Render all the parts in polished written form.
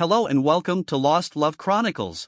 Hello and welcome to Lost Love Chronicles.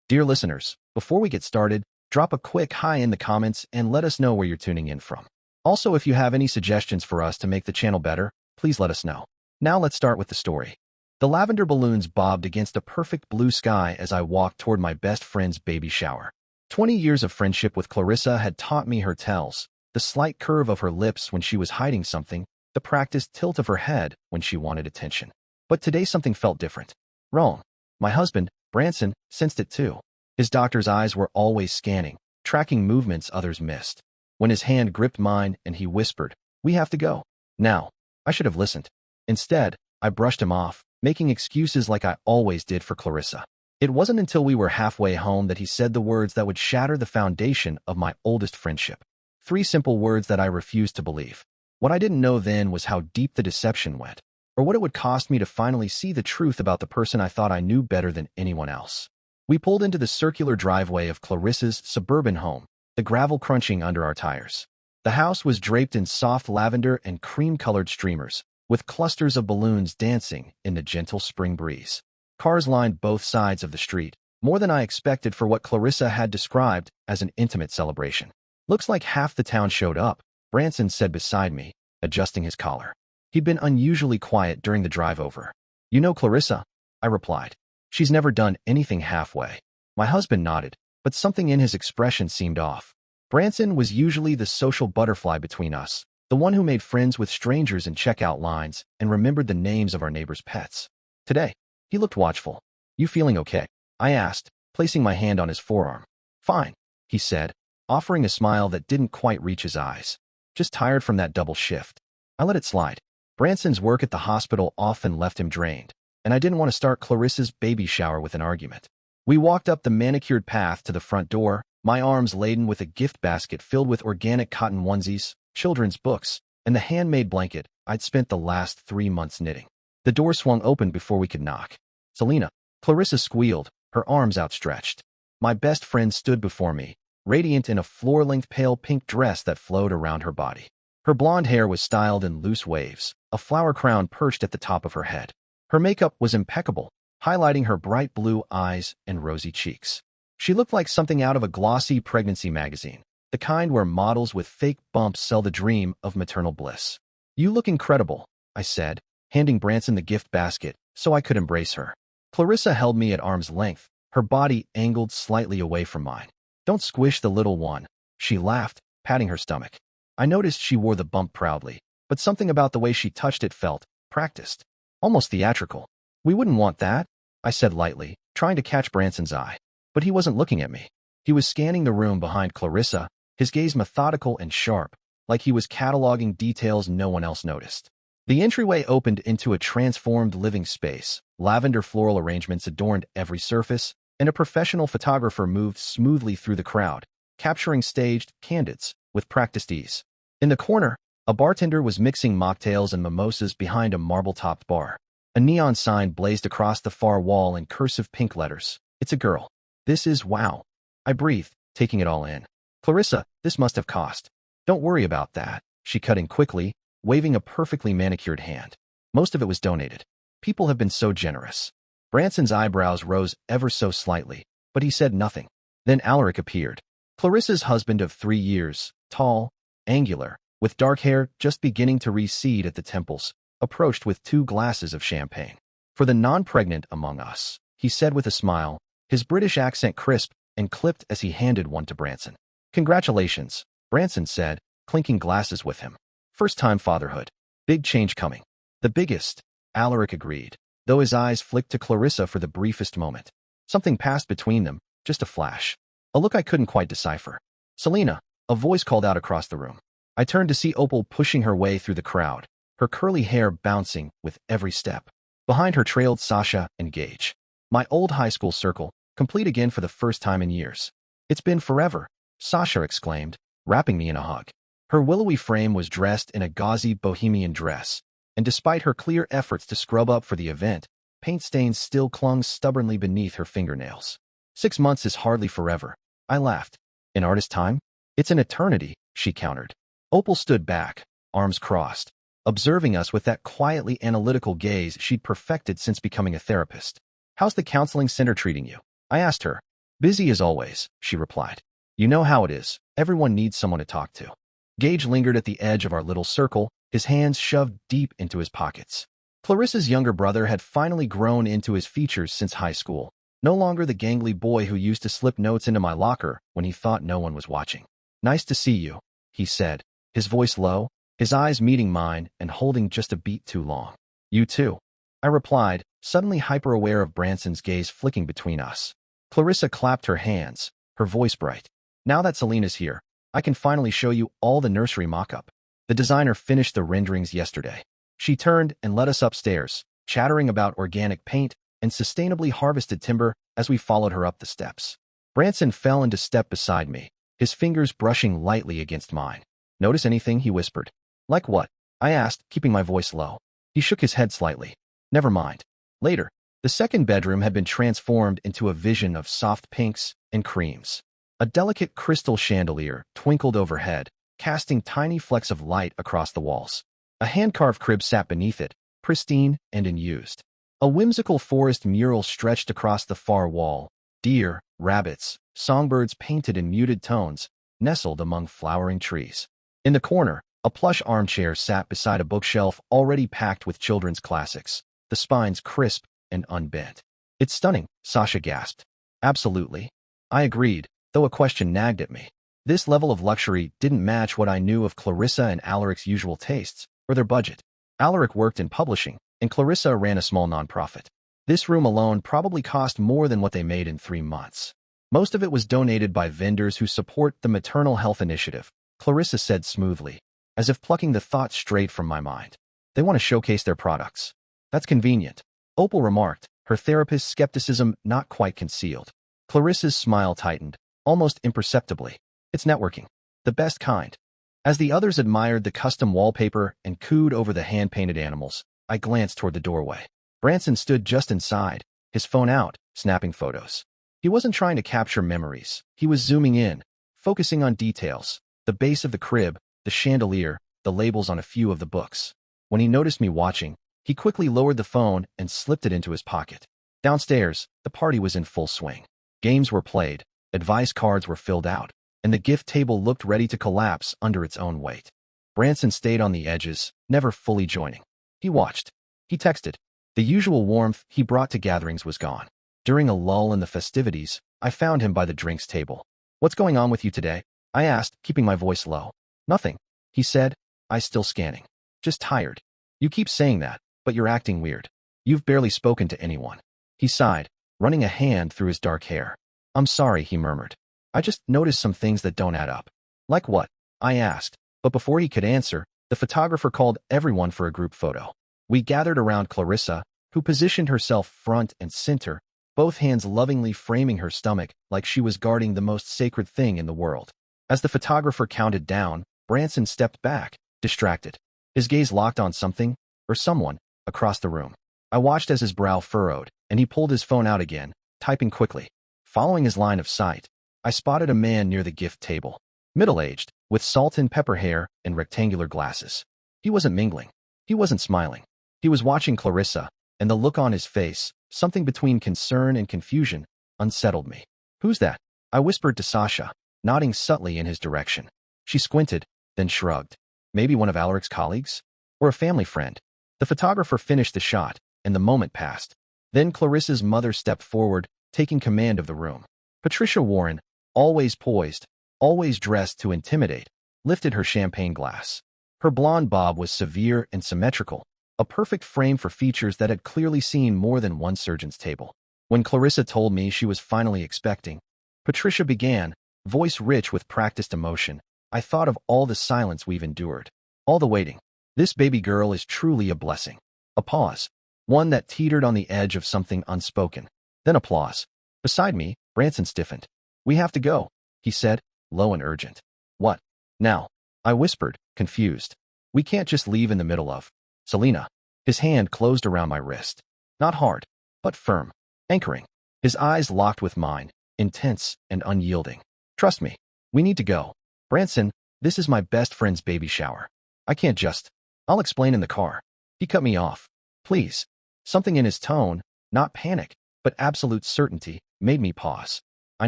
Dear listeners, before we get started, drop a quick hi in the comments and let us know where you're tuning in from. Also, if you have any suggestions for us to make the channel better, please let us know. Now let's start with the story. The lavender balloons bobbed against a perfect blue sky as I walked toward my best friend's baby shower. 20 years of friendship with Clarissa had taught me her tells, the slight curve of her lips when she was hiding something, the practiced tilt of her head when she wanted attention. But today something felt different. Wrong. My husband, Branson, sensed it too. His doctor's eyes were always scanning, tracking movements others missed. When his hand gripped mine and he whispered, "We have to go." Now, I should have listened. Instead, I brushed him off, making excuses like I always did for Clarissa. It wasn't until we were halfway home that he said the words that would shatter the foundation of my oldest friendship. 3 simple words that I refused to believe. What I didn't know then was how deep the deception went, or what it would cost me to finally see the truth about the person I thought I knew better than anyone else. We pulled into the circular driveway of Clarissa's suburban home, the gravel crunching under our tires. The house was draped in soft lavender and cream-colored streamers, with clusters of balloons dancing in the gentle spring breeze. Cars lined both sides of the street, more than I expected for what Clarissa had described as an intimate celebration. "Looks like half the town showed up," Branson said beside me, adjusting his collar. He'd been unusually quiet during the drive over. "You know Clarissa?" I replied. "She's never done anything halfway." My husband nodded, but something in his expression seemed off. Branson was usually the social butterfly between us, the one who made friends with strangers in checkout lines and remembered the names of our neighbors' pets. Today, he looked watchful. "You feeling okay?" I asked, placing my hand on his forearm. "Fine," he said, offering a smile that didn't quite reach his eyes. "Just tired from that double shift." I let it slide. Branson's work at the hospital often left him drained, and I didn't want to start Clarissa's baby shower with an argument. We walked up the manicured path to the front door, my arms laden with a gift basket filled with organic cotton onesies, children's books, and the handmade blanket I'd spent the last 3 months knitting. The door swung open before we could knock. "Selena," Clarissa squealed, her arms outstretched. My best friend stood before me, radiant in a floor-length pale pink dress that flowed around her body. Her blonde hair was styled in loose waves, a flower crown perched at the top of her head. Her makeup was impeccable, highlighting her bright blue eyes and rosy cheeks. She looked like something out of a glossy pregnancy magazine, the kind where models with fake bumps sell the dream of maternal bliss. "You look incredible," I said, handing Branson the gift basket so I could embrace her. Clarissa held me at arm's length, her body angled slightly away from mine. "Don't squish the little one," she laughed, patting her stomach. I noticed she wore the bump proudly, but something about the way she touched it felt practiced, almost theatrical. "We wouldn't want that," I said lightly, trying to catch Branson's eye. But he wasn't looking at me. He was scanning the room behind Clarissa, his gaze methodical and sharp, like he was cataloging details no one else noticed. The entryway opened into a transformed living space. Lavender floral arrangements adorned every surface, and a professional photographer moved smoothly through the crowd, capturing staged candids with practiced ease. In the corner, a bartender was mixing mocktails and mimosas behind a marble-topped bar. A neon sign blazed across the far wall in cursive pink letters. "It's a girl." "This is wow," I breathed, taking it all in. "Clarissa, this must have cost." "Don't worry about that," she cut in quickly, waving a perfectly manicured hand. "Most of it was donated. People have been so generous." Branson's eyebrows rose ever so slightly, but he said nothing. Then Alaric appeared. Clarissa's husband of 3 years, tall, angular, with dark hair just beginning to recede at the temples, approached with 2 glasses of champagne. "For the non-pregnant among us," he said with a smile, his British accent crisp and clipped as he handed one to Branson. "Congratulations," Branson said, clinking glasses with him. "First-time fatherhood. Big change coming." "The biggest," Alaric agreed, though his eyes flicked to Clarissa for the briefest moment. Something passed between them, just a flash. A look I couldn't quite decipher. "Selena," a voice called out across the room. I turned to see Opal pushing her way through the crowd, her curly hair bouncing with every step. Behind her trailed Sasha and Gage. My old high school circle, complete again for the first time in years. "It's been forever," Sasha exclaimed, wrapping me in a hug. Her willowy frame was dressed in a gauzy bohemian dress, and despite her clear efforts to scrub up for the event, paint stains still clung stubbornly beneath her fingernails. 6 months is hardly forever," I laughed. "In artist time? It's an eternity," she countered. Opal stood back, arms crossed. observing us with that quietly analytical gaze she'd perfected since becoming a therapist. "How's the counseling center treating you?" I asked her. "Busy as always," she replied. "You know how it is. Everyone needs someone to talk to." Gage lingered at the edge of our little circle, his hands shoved deep into his pockets. Clarissa's younger brother had finally grown into his features since high school, no longer the gangly boy who used to slip notes into my locker when he thought no one was watching. "Nice to see you," he said, his voice low, his eyes meeting mine and holding just a beat too long. "You too," I replied, suddenly hyper-aware of Branson's gaze flicking between us. Clarissa clapped her hands, her voice bright. "Now that Selena's here, I can finally show you all the nursery mock-up. The designer finished the renderings yesterday." She turned and led us upstairs, chattering about organic paint and sustainably harvested timber as we followed her up the steps. Branson fell into step beside me, his fingers brushing lightly against mine. "Notice anything?" he whispered. "Like what?" I asked, keeping my voice low. He shook his head slightly. "Never mind." Later, the second bedroom had been transformed into a vision of soft pinks and creams. A delicate crystal chandelier twinkled overhead, casting tiny flecks of light across the walls. A hand-carved crib sat beneath it, pristine and unused. A whimsical forest mural stretched across the far wall. Deer, rabbits, songbirds painted in muted tones, nestled among flowering trees. In the corner, a plush armchair sat beside a bookshelf already packed with children's classics, the spines crisp and unbent. "It's stunning," Sasha gasped. "Absolutely." I agreed, though a question nagged at me. This level of luxury didn't match what I knew of Clarissa and Alaric's usual tastes, or their budget. Alaric worked in publishing, and Clarissa ran a small nonprofit. This room alone probably cost more than what they made in 3 months. Most of it was donated by vendors who support the Maternal Health Initiative, Clarissa said smoothly, as if plucking the thought straight from my mind. "They want to showcase their products." "That's convenient," Opal remarked, her therapist's skepticism not quite concealed. Clarissa's smile tightened, almost imperceptibly. "It's networking. The best kind." As the others admired the custom wallpaper and cooed over the hand-painted animals, I glanced toward the doorway. Branson stood just inside, his phone out, snapping photos. He wasn't trying to capture memories. He was zooming in, focusing on details: the base of the crib, the chandelier, the labels on a few of the books. When he noticed me watching, he quickly lowered the phone and slipped it into his pocket. Downstairs, the party was in full swing. Games were played, advice cards were filled out, and the gift table looked ready to collapse under its own weight. Branson stayed on the edges, never fully joining. He watched. He texted. The usual warmth he brought to gatherings was gone. During a lull in the festivities, I found him by the drinks table. "What's going on with you today?" I asked, keeping my voice low. "Nothing," he said, eyes still scanning. "Just tired." "You keep saying that, but you're acting weird. You've barely spoken to anyone." He sighed, running a hand through his dark hair. "I'm sorry," he murmured. "I just noticed some things that don't add up." "Like what?" I asked, but before he could answer, the photographer called everyone for a group photo. We gathered around Clarissa, who positioned herself front and center, both hands lovingly framing her stomach like she was guarding the most sacred thing in the world. As the photographer counted down, Branson stepped back, distracted. His gaze locked on something, or someone, across the room. I watched as his brow furrowed, and he pulled his phone out again, typing quickly. Following his line of sight, I spotted a man near the gift table, middle-aged, with salt and pepper hair and rectangular glasses. He wasn't mingling. He wasn't smiling. He was watching Clarissa, and the look on his face, something between concern and confusion, unsettled me. "Who's that?" I whispered to Sasha, nodding subtly in his direction. She squinted, then shrugged. "Maybe one of Alaric's colleagues? Or a family friend?" The photographer finished the shot, and the moment passed. Then Clarissa's mother stepped forward, taking command of the room. Patricia Warren, always poised, always dressed to intimidate, lifted her champagne glass. Her blonde bob was severe and symmetrical, a perfect frame for features that had clearly seen more than one surgeon's table. When Clarissa told me she was finally expecting, Patricia began, voice rich with practiced emotion. "I thought of all the silence we've endured, all the waiting. This baby girl is truly a blessing." A pause, one that teetered on the edge of something unspoken. Then applause. Beside me, Branson stiffened. "We have to go," he said, low and urgent. "What? Now?" I whispered, confused. "We can't just leave in the middle of." "Selena." His hand closed around my wrist. Not hard, but firm, anchoring. His eyes locked with mine, intense and unyielding. "Trust me. We need to go. Branson, this is my best friend's baby shower. I can't just." I'll explain in the car. He cut me off. Please. Something in his tone, not panic, but absolute certainty, made me pause. I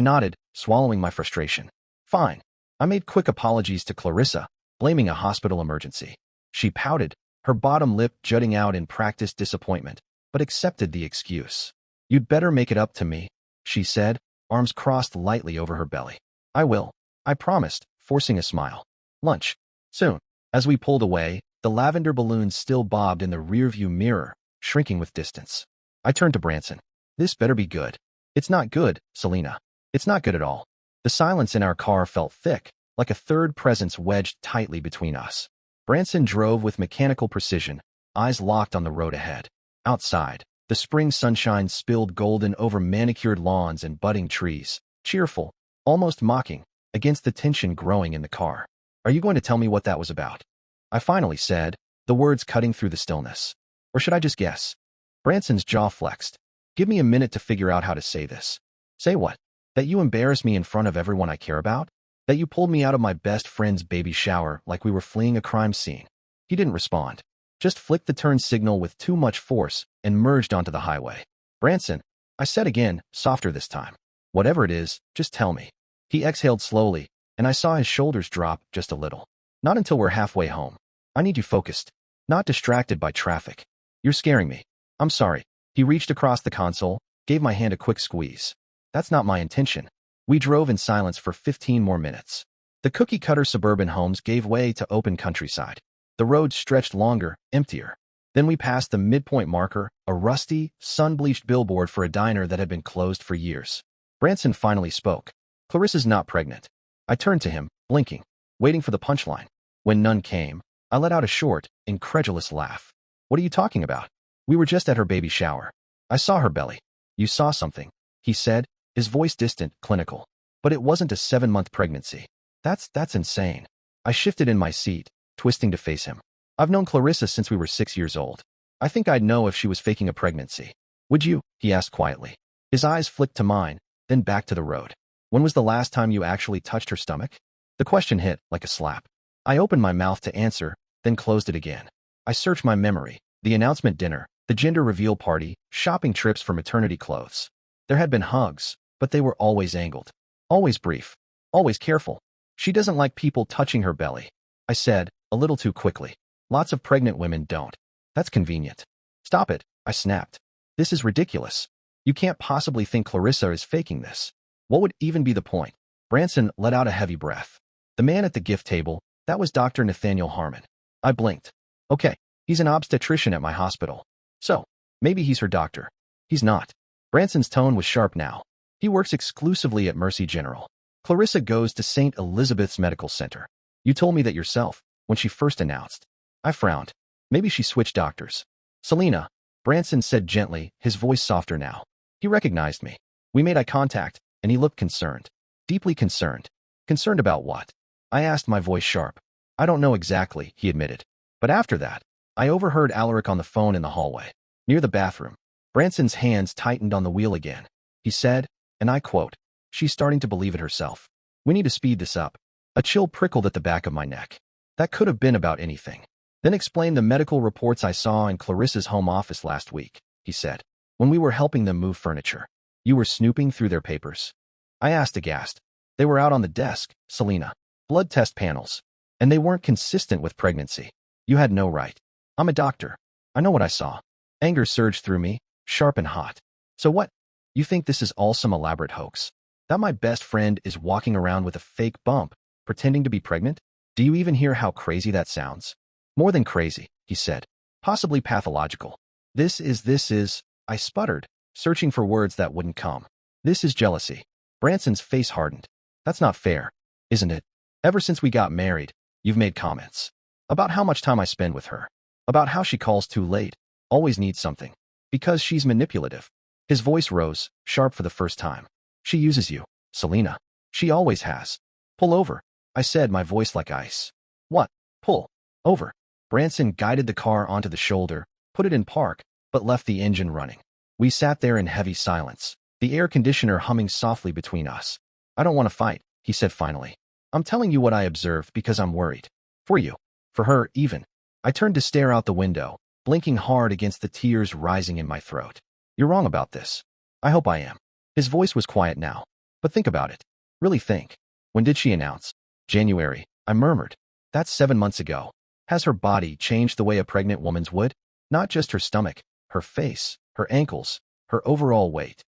nodded, swallowing my frustration. Fine. I made quick apologies to Clarissa, blaming a hospital emergency. She pouted, her bottom lip jutting out in practiced disappointment, but accepted the excuse. You'd better make it up to me, she said, arms crossed lightly over her belly. I will. I promised, forcing a smile. Lunch. Soon. As we pulled away, the lavender balloons still bobbed in the rearview mirror, shrinking with distance. I turned to Branson. This better be good. It's not good, Selena. It's not good at all. The silence in our car felt thick, like a third presence wedged tightly between us. Branson drove with mechanical precision, eyes locked on the road ahead. Outside, the spring sunshine spilled golden over manicured lawns and budding trees, cheerful, almost mocking, against the tension growing in the car. Are you going to tell me what that was about? I finally said, the words cutting through the stillness. Or should I just guess? Branson's jaw flexed. Give me a minute to figure out how to say this. Say what? That you embarrass me in front of everyone I care about? That you pulled me out of my best friend's baby shower like we were fleeing a crime scene? He didn't respond. Just flicked the turn signal with too much force and merged onto the highway. Branson, I said again, softer this time. Whatever it is, just tell me. He exhaled slowly, and I saw his shoulders drop just a little. Not until we're halfway home. I need you focused, not distracted by traffic. You're scaring me. I'm sorry. He reached across the console, gave my hand a quick squeeze. That's not my intention. We drove in silence for 15 more minutes. The cookie-cutter suburban homes gave way to open countryside. The road stretched longer, emptier. Then we passed the midpoint marker, a rusty, sun-bleached billboard for a diner that had been closed for years. Branson finally spoke. Clarissa's not pregnant. I turned to him, blinking, waiting for the punchline. When none came, I let out a short, incredulous laugh. What are you talking about? We were just at her baby shower. I saw her belly. You saw something, he said, his voice distant, clinical. But it wasn't a 7-month pregnancy. That's insane. I shifted in my seat, twisting to face him. I've known Clarissa since we were 6 years old. I think I'd know if she was faking a pregnancy. Would you? He asked quietly. His eyes flicked to mine, then back to the road. When was the last time you actually touched her stomach? The question hit like a slap. I opened my mouth to answer, then closed it again. I searched my memory, the announcement dinner, the gender reveal party, shopping trips for maternity clothes. There had been hugs, but they were always angled. Always brief. Always careful. She doesn't like people touching her belly, I said, a little too quickly. Lots of pregnant women don't. That's convenient. Stop it, I snapped. This is ridiculous. You can't possibly think Clarissa is faking this. What would even be the point? Branson let out a heavy breath. The man at the gift table, that was Dr. Nathaniel Harmon. I blinked. Okay, he's an obstetrician at my hospital. So, maybe he's her doctor. He's not. Branson's tone was sharp now. He works exclusively at Mercy General. Clarissa goes to St. Elizabeth's Medical Center. You told me that yourself, when she first announced. I frowned. Maybe she switched doctors. Selena, Branson said gently, his voice softer now. He recognized me. We made eye contact, and he looked concerned. Deeply concerned. Concerned about what? I asked, my voice sharp. I don't know exactly, he admitted. But after that, I overheard Alaric on the phone in the hallway, near the bathroom. Branson's hands tightened on the wheel again. He said, and I quote, she's starting to believe it herself. We need to speed this up. A chill prickled at the back of my neck. That could have been about anything. Then explained the medical reports I saw in Clarissa's home office last week, he said. When we were helping them move furniture. You were snooping through their papers. I asked aghast. They were out on the desk, Selena. Blood test panels. And they weren't consistent with pregnancy. You had no right. I'm a doctor. I know what I saw. Anger surged through me, sharp and hot. So what? You think this is all some elaborate hoax? That my best friend is walking around with a fake bump, pretending to be pregnant? Do you even hear how crazy that sounds? More than crazy, he said. Possibly pathological. This is, I sputtered, searching for words that wouldn't come. This is jealousy. Branson's face hardened. That's not fair, isn't it? Ever since we got married, you've made comments. About how much time I spend with her. About how she calls too late, always needs something. Because she's manipulative. His voice rose, sharp for the first time. She uses you, Selena. She always has. Pull over, I said, my voice like ice. What? Pull over. Branson guided the car onto the shoulder, put it in park, but left the engine running. We sat there in heavy silence, the air conditioner humming softly between us. I don't want to fight, he said finally. I'm telling you what I observed because I'm worried. For you. For her, even. I turned to stare out the window, blinking hard against the tears rising in my throat. You're wrong about this. I hope I am. His voice was quiet now. But think about it. Really think. When did she announce? January, I murmured. That's 7 months ago. Has her body changed the way a pregnant woman's would? Not just her stomach, her face, her ankles, her overall weight.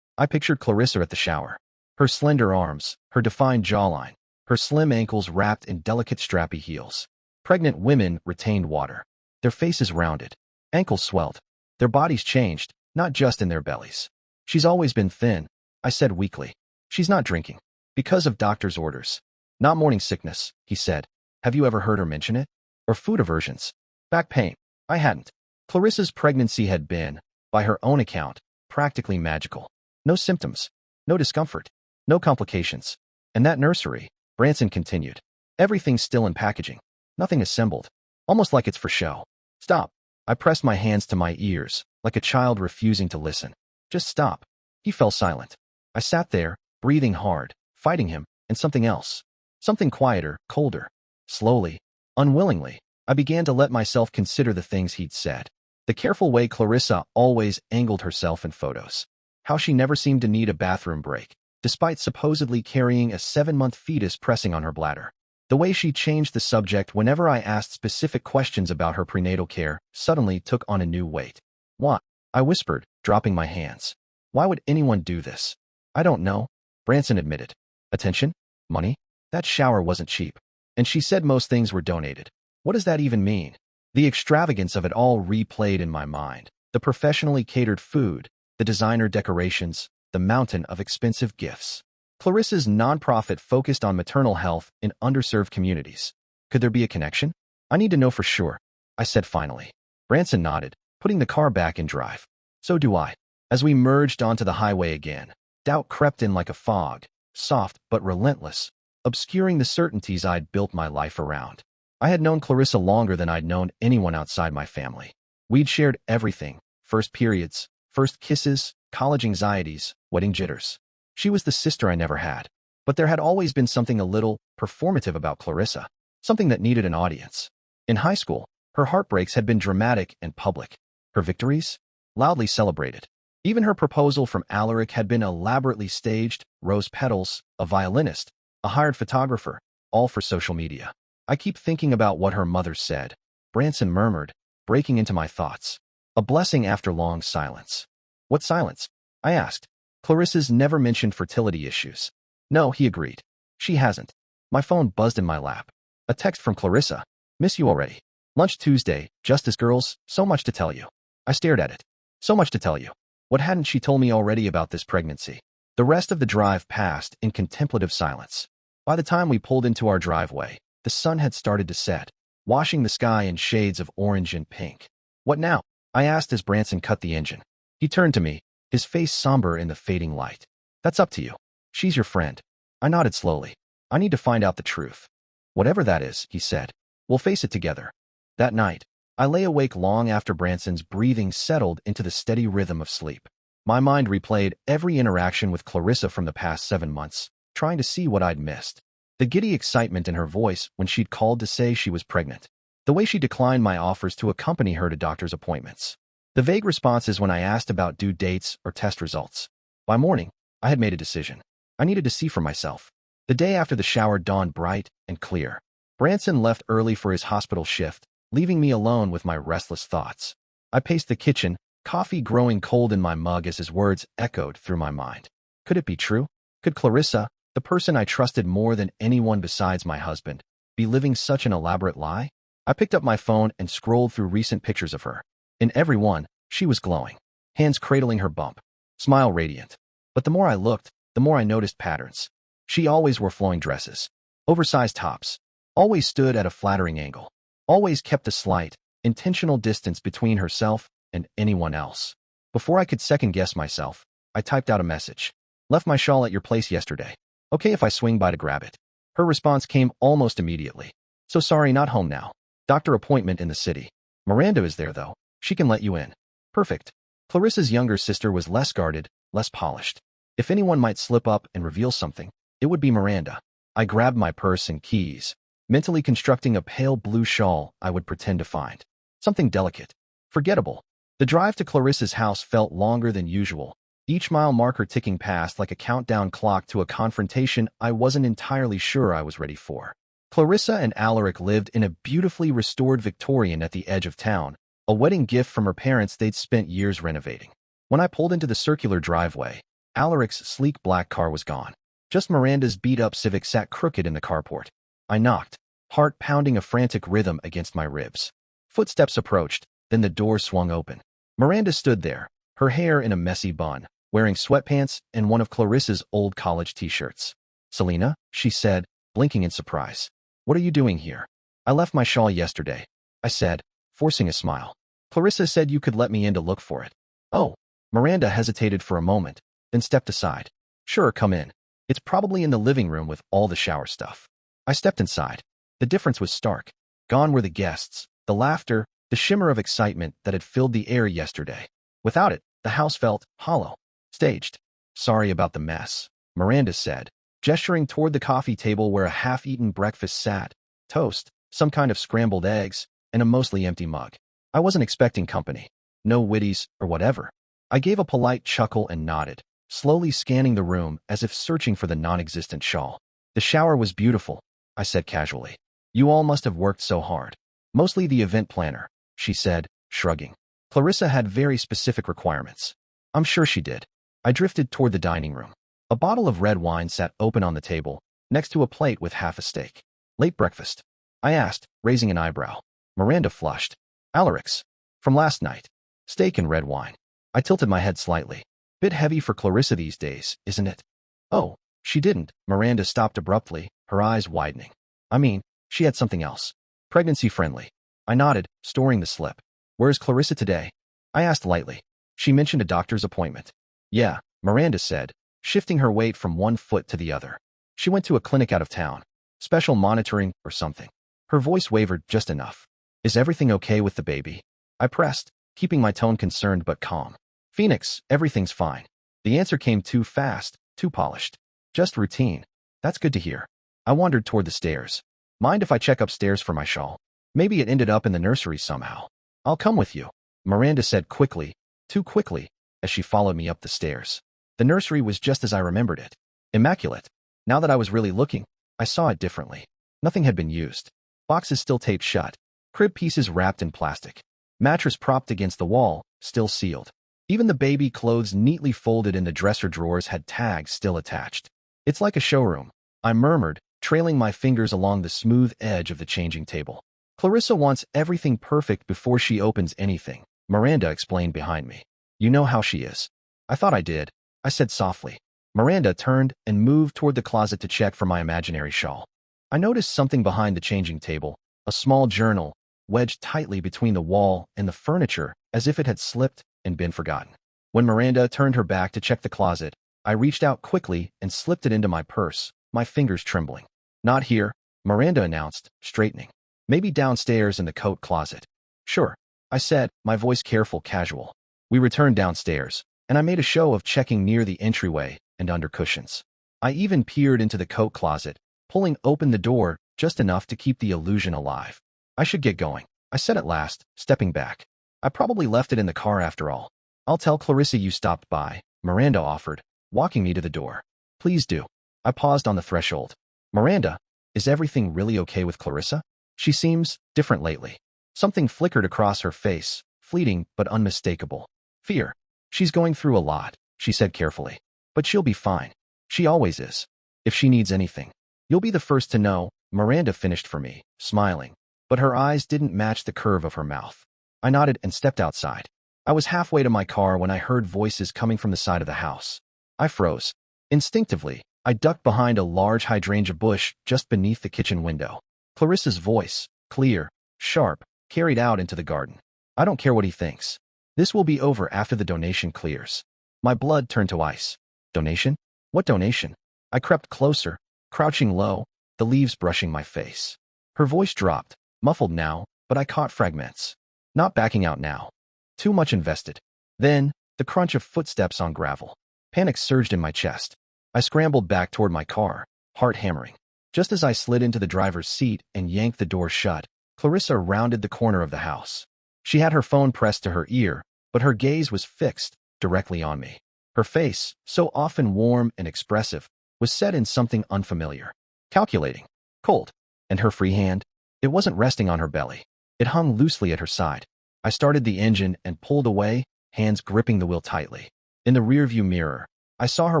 I pictured Clarissa at the shower. Her slender arms, her defined jawline, her slim ankles wrapped in delicate strappy heels. Pregnant women retained water. Their faces rounded, ankles swelled. Their bodies changed, not just in their bellies. She's always been thin, I said weakly. She's not drinking. Because of doctor's orders. Not morning sickness, he said. Have you ever heard her mention it? Or food aversions? Back pain. I hadn't. Clarissa's pregnancy had been, by her own account, practically magical. No symptoms, no discomfort, no complications. And that nursery, Branson continued. Everything's still in packaging. Nothing assembled. Almost like it's for show. Stop. I pressed my hands to my ears, like a child refusing to listen. Just stop. He fell silent. I sat there, breathing hard, fighting him, and something else. Something quieter, colder. Slowly, unwillingly, I began to let myself consider the things he'd said. The careful way Clarissa always angled herself in photos. How she never seemed to need a bathroom break, despite supposedly carrying a 7-month fetus pressing on her bladder. The way she changed the subject whenever I asked specific questions about her prenatal care suddenly took on a new weight. Why? I whispered, dropping my hands. Why would anyone do this? I don't know, Branson admitted. Attention? Money? That shower wasn't cheap. And she said most things were donated. What does that even mean? The extravagance of it all replayed in my mind. The professionally catered food, the designer decorations, the mountain of expensive gifts. Clarissa's nonprofit focused on maternal health in underserved communities. Could there be a connection? I need to know for sure, I said finally. Branson nodded, putting the car back in drive. So do I. As we merged onto the highway again, doubt crept in like a fog, soft but relentless, obscuring the certainties I'd built my life around. I had known Clarissa longer than I'd known anyone outside my family. We'd shared everything, first periods, first kisses, college anxieties, wedding jitters. She was the sister I never had. But there had always been something a little performative about Clarissa, something that needed an audience. In high school, her heartbreaks had been dramatic and public. Her victories? Loudly celebrated. Even her proposal from Alaric had been elaborately staged, rose petals, a violinist, a hired photographer, all for social media. I keep thinking about what her mother said, Branson murmured, breaking into my thoughts. A blessing after long silence. What silence? I asked. Clarissa's never mentioned fertility issues. No, he agreed. She hasn't. My phone buzzed in my lap. A text from Clarissa. Miss you already. Lunch Tuesday, Justice girls, so much to tell you. I stared at it. So much to tell you. What hadn't she told me already about this pregnancy? The rest of the drive passed in contemplative silence. By the time we pulled into our driveway, the sun had started to set, washing the sky in shades of orange and pink. What now? I asked as Branson cut the engine. He turned to me, his face somber in the fading light. That's up to you. She's your friend. I nodded slowly. I need to find out the truth. Whatever that is, he said. We'll face it together. That night, I lay awake long after Branson's breathing settled into the steady rhythm of sleep. My mind replayed every interaction with Clarissa from the past 7 months, trying to see what I'd missed. The giddy excitement in her voice when she'd called to say she was pregnant. The way she declined my offers to accompany her to doctor's appointments. The vague responses when I asked about due dates or test results. By morning, I had made a decision. I needed to see for myself. The day after the shower dawned bright and clear. Branson left early for his hospital shift, leaving me alone with my restless thoughts. I paced the kitchen, coffee growing cold in my mug as his words echoed through my mind. Could it be true? Could Clarissa, the person I trusted more than anyone besides my husband, be living such an elaborate lie? I picked up my phone and scrolled through recent pictures of her. In every one, she was glowing, hands cradling her bump, smile radiant. But the more I looked, the more I noticed patterns. She always wore flowing dresses, oversized tops, always stood at a flattering angle, always kept a slight, intentional distance between herself and anyone else. Before I could second-guess myself, I typed out a message. Left my shawl at your place yesterday. Okay if I swing by to grab it. Her response came almost immediately. So sorry, not home now. Doctor appointment in the city. Miranda is there though. She can let you in. Perfect. Clarissa's younger sister was less guarded, less polished. If anyone might slip up and reveal something, it would be Miranda. I grabbed my purse and keys, mentally constructing a pale blue shawl I would pretend to find. Something delicate. Forgettable. The drive to Clarissa's house felt longer than usual, each mile marker ticking past like a countdown clock to a confrontation I wasn't entirely sure I was ready for. Clarissa and Alaric lived in a beautifully restored Victorian at the edge of town, a wedding gift from her parents they'd spent years renovating. When I pulled into the circular driveway, Alaric's sleek black car was gone. Just Miranda's beat-up Civic sat crooked in the carport. I knocked, heart pounding a frantic rhythm against my ribs. Footsteps approached, then the door swung open. Miranda stood there, her hair in a messy bun, wearing sweatpants and one of Clarissa's old college t-shirts. "Selena," she said, blinking in surprise. "What are you doing here?" "I left my shawl yesterday," I said, forcing a smile. "Clarissa said you could let me in to look for it." "Oh." Miranda hesitated for a moment, then stepped aside. "Sure, come in. It's probably in the living room with all the shower stuff." I stepped inside. The difference was stark. Gone were the guests, the laughter, the shimmer of excitement that had filled the air yesterday. Without it, the house felt hollow, staged. "Sorry about the mess," Miranda said, gesturing toward the coffee table where a half-eaten breakfast sat, toast, some kind of scrambled eggs, and a mostly empty mug. I wasn't expecting company. No witties or whatever. I gave a polite chuckle and nodded, slowly scanning the room as if searching for the non-existent shawl. "The shower was beautiful," I said casually. "You all must have worked so hard." "Mostly the event planner," she said, shrugging. "Clarissa had very specific requirements." "I'm sure she did." I drifted toward the dining room. A bottle of red wine sat open on the table, next to a plate with half a steak. "Late breakfast?" I asked, raising an eyebrow. Miranda flushed. "Alaric's. From last night. Steak and red wine." I tilted my head slightly. "Bit heavy for Clarissa these days, isn't it?" "Oh, she didn't." Miranda stopped abruptly, her eyes widening. "I mean, she had something else. Pregnancy-friendly." I nodded, storing the slip. "Where's Clarissa today?" I asked lightly. "She mentioned a doctor's appointment." "Yeah," Miranda said, shifting her weight from one foot to the other. "She went to a clinic out of town. Special monitoring or something." Her voice wavered just enough. "Is everything okay with the baby?" I pressed, keeping my tone concerned but calm. "Phoenix, everything's fine." The answer came too fast, too polished. "Just routine." "That's good to hear." I wandered toward the stairs. "Mind if I check upstairs for my shawl? Maybe it ended up in the nursery somehow." "I'll come with you," Miranda said quickly, too quickly, as she followed me up the stairs. The nursery was just as I remembered it. Immaculate. Now that I was really looking, I saw it differently. Nothing had been used. Boxes still taped shut. Crib pieces wrapped in plastic. Mattress propped against the wall, still sealed. Even the baby clothes neatly folded in the dresser drawers had tags still attached. "It's like a showroom," I murmured, trailing my fingers along the smooth edge of the changing table. "Clarissa wants everything perfect before she opens anything," Miranda explained behind me. "You know how she is." "I thought I did," I said softly. Miranda turned and moved toward the closet to check for my imaginary shawl. I noticed something behind the changing table, a small journal, wedged tightly between the wall and the furniture as if it had slipped and been forgotten. When Miranda turned her back to check the closet, I reached out quickly and slipped it into my purse, my fingers trembling. "Not here," Miranda announced, straightening. "Maybe downstairs in the coat closet." "Sure," I said, my voice careful, casual. We returned downstairs, and I made a show of checking near the entryway and under cushions. I even peered into the coat closet, pulling open the door just enough to keep the illusion alive. "I should get going," I said at last, stepping back. "I probably left it in the car after all." "I'll tell Clarissa you stopped by," Miranda offered, walking me to the door. "Please do." I paused on the threshold. "Miranda, is everything really okay with Clarissa? She seems different lately." Something flickered across her face, fleeting but unmistakable. "Fear. She's going through a lot," she said carefully. "But she'll be fine. She always is. If she needs anything, you'll be the first to know," Miranda finished for me, smiling. But her eyes didn't match the curve of her mouth. I nodded and stepped outside. I was halfway to my car when I heard voices coming from the side of the house. I froze. Instinctively, I ducked behind a large hydrangea bush just beneath the kitchen window. Clarissa's voice, clear, sharp, carried out into the garden. "I don't care what he thinks. This will be over after the donation clears." My blood turned to ice. "Donation? What donation?" I crept closer, crouching low, the leaves brushing my face. Her voice dropped, muffled now, but I caught fragments. "Not backing out now. Too much invested." Then, the crunch of footsteps on gravel. Panic surged in my chest. I scrambled back toward my car, heart hammering. Just as I slid into the driver's seat and yanked the door shut, Clarissa rounded the corner of the house. She had her phone pressed to her ear, but her gaze was fixed directly on me. Her face, so often warm and expressive, was set in something unfamiliar, calculating, cold, and her free hand, it wasn't resting on her belly. It hung loosely at her side. I started the engine and pulled away, hands gripping the wheel tightly. In the rearview mirror, I saw her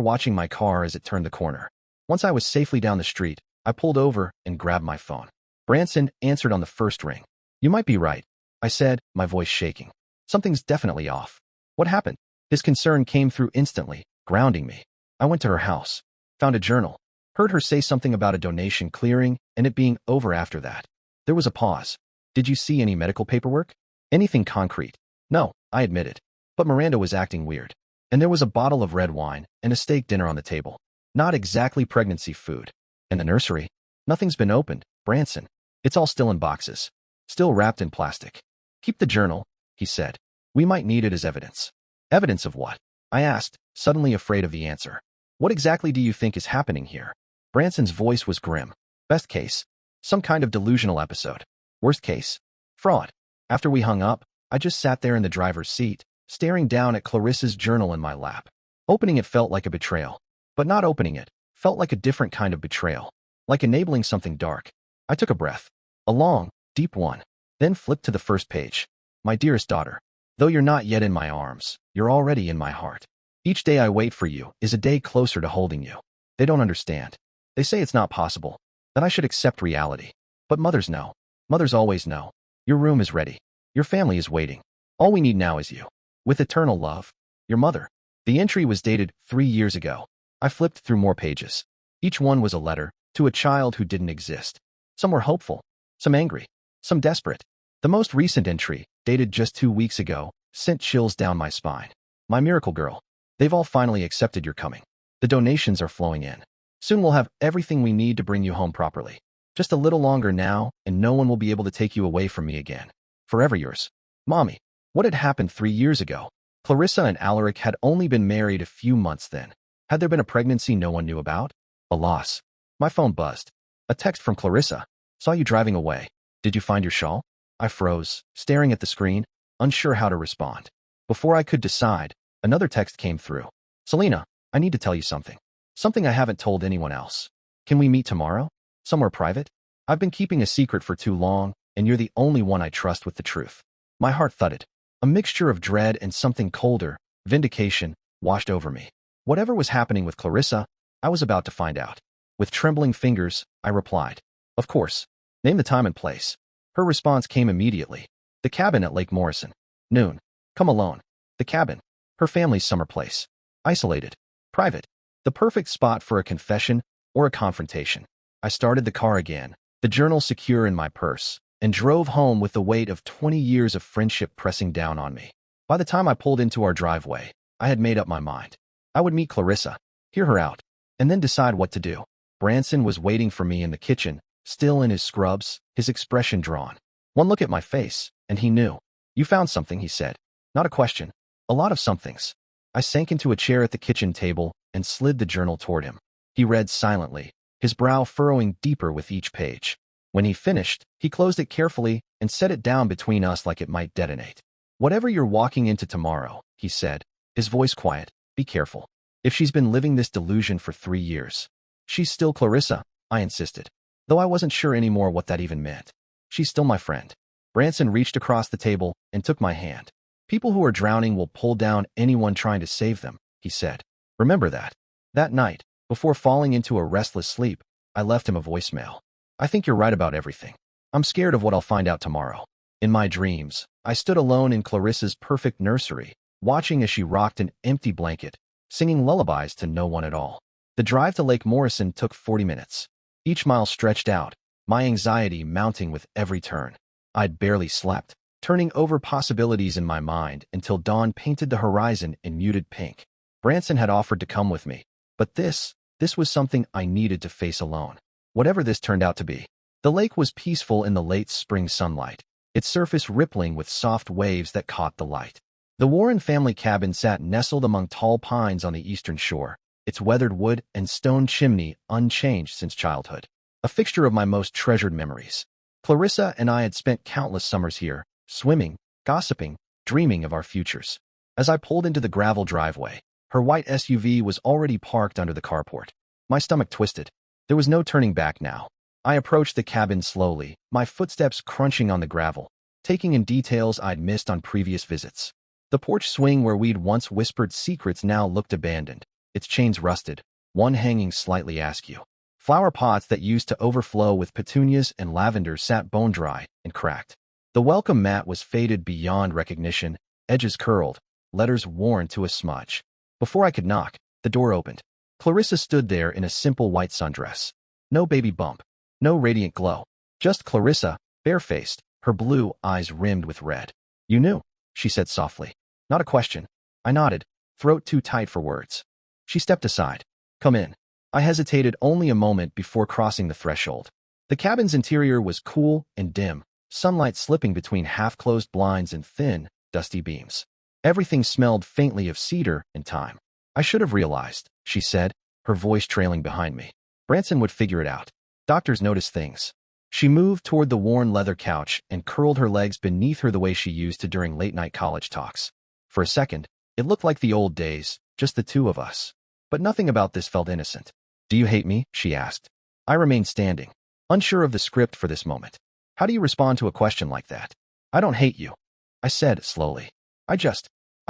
watching my car as it turned the corner. Once I was safely down the street, I pulled over and grabbed my phone. Branson answered on the first ring. "You might be right," I said, my voice shaking. "Something's definitely off." "What happened?" His concern came through instantly, grounding me. I went to her house, found a journal, heard her say something about a donation clearing and it being over after that. There was a pause. "Did you see any medical paperwork? Anything concrete?" "No," I admitted. But Miranda was acting weird. And there was a bottle of red wine and a steak dinner on the table. Not exactly pregnancy food. And the nursery? "Nothing's been opened, Branson. It's all still in boxes. Still wrapped in plastic." "Keep the journal," he said. "We might need it as evidence." "Evidence of what?" I asked, suddenly afraid of the answer. "What exactly do you think is happening here?" Branson's voice was grim. "Best case, some kind of delusional episode. Worst case, fraud." After we hung up, I just sat there in the driver's seat, staring down at Clarissa's journal in my lap. Opening it felt like a betrayal. But not opening it felt like a different kind of betrayal. Like enabling something dark. I took a breath. A long, deep one. Then flipped to the first page. "My dearest daughter, though you're not yet in my arms, you're already in my heart. Each day I wait for you is a day closer to holding you. They don't understand. They say it's not possible, that I should accept reality. But mothers know. Mothers always know. Your room is ready. Your family is waiting. All we need now is you. With eternal love, your mother." The entry was dated 3 years ago. I flipped through more pages. Each one was a letter to a child who didn't exist. Some were hopeful, some angry, some desperate. The most recent entry, dated just 2 weeks ago, sent chills down my spine. "My miracle girl, they've all finally accepted your coming. The donations are flowing in. Soon we'll have everything we need to bring you home properly. Just a little longer now, and no one will be able to take you away from me again. Forever yours, Mommy." What had happened 3 years ago? Clarissa and Alaric had only been married a few months then. Had there been a pregnancy no one knew about? A loss. My phone buzzed. A text from Clarissa. "Saw you driving away. Did you find your shawl?" I froze, staring at the screen, unsure how to respond. Before I could decide, another text came through. "Selena, I need to tell you something. Something I haven't told anyone else. Can we meet tomorrow? Somewhere private? I've been keeping a secret for too long, and you're the only one I trust with the truth." My heart thudded. A mixture of dread and something colder, vindication, washed over me. Whatever was happening with Clarissa, I was about to find out. With trembling fingers, I replied, "Of course. Name the time and place." Her response came immediately. "The cabin at Lake Morrison. Noon. Come alone." The cabin. Her family's summer place. Isolated. Private. The perfect spot for a confession or a confrontation. I started the car again, the journal secure in my purse, and drove home with the weight of 20 years of friendship pressing down on me. By the time I pulled into our driveway, I had made up my mind. I would meet Clarissa, hear her out, and then decide what to do. Branson was waiting for me in the kitchen, still in his scrubs, his expression drawn. One look at my face, and he knew. "You found something," he said. Not a question. A lot of somethings. I sank into a chair at the kitchen table and slid the journal toward him. He read silently, his brow furrowing deeper with each page. When he finished, he closed it carefully and set it down between us like it might detonate. "Whatever you're walking into tomorrow," he said, his voice quiet, "be careful. If she's been living this delusion for 3 years. She's still Clarissa," I insisted, though I wasn't sure anymore what that even meant. "She's still my friend." Branson reached across the table and took my hand. "People who are drowning will pull down anyone trying to save them," he said. "Remember that." That night, before falling into a restless sleep, I left him a voicemail. "I think you're right about everything. I'm scared of what I'll find out tomorrow." In my dreams, I stood alone in Clarissa's perfect nursery, watching as she rocked an empty blanket, singing lullabies to no one at all. The drive to Lake Morrison took 40 minutes. Each mile stretched out, my anxiety mounting with every turn. I'd barely slept, turning over possibilities in my mind until dawn painted the horizon in muted pink. Branson had offered to come with me, but this was something I needed to face alone. Whatever this turned out to be. The lake was peaceful in the late spring sunlight, its surface rippling with soft waves that caught the light. The Warren family cabin sat nestled among tall pines on the eastern shore, its weathered wood and stone chimney unchanged since childhood. A a fixture of my most treasured memories. Clarissa and I had spent countless summers here, swimming, gossiping, dreaming of our futures. As I pulled into the gravel driveway, her white SUV was already parked under the carport. My stomach twisted. There was no turning back now. I approached the cabin slowly, my footsteps crunching on the gravel, taking in details I'd missed on previous visits. The porch swing where we'd once whispered secrets now looked abandoned, its chains rusted, one hanging slightly askew. Flower pots that used to overflow with petunias and lavender sat bone-dry and cracked. The welcome mat was faded beyond recognition, edges curled, letters worn to a smudge. Before I could knock, the door opened. Clarissa stood there in a simple white sundress. No baby bump, no radiant glow. Just Clarissa, barefaced, her blue eyes rimmed with red. "You knew," she said softly. Not a question. I nodded, throat too tight for words. She stepped aside. "Come in." I hesitated only a moment before crossing the threshold. The cabin's interior was cool and dim, sunlight slipping between half-closed blinds and thin, dusty beams. Everything smelled faintly of cedar and thyme. "I should have realized," she said, her voice trailing behind me. "Branson would figure it out. Doctors notice things." She moved toward the worn leather couch and curled her legs beneath her the way she used to during late-night college talks. For a second, it looked like the old days, just the two of us. But nothing about this felt innocent. "Do you hate me?" she asked. I remained standing, unsure of the script for this moment. How do you respond to a question like that? "I don't hate you," I said slowly. I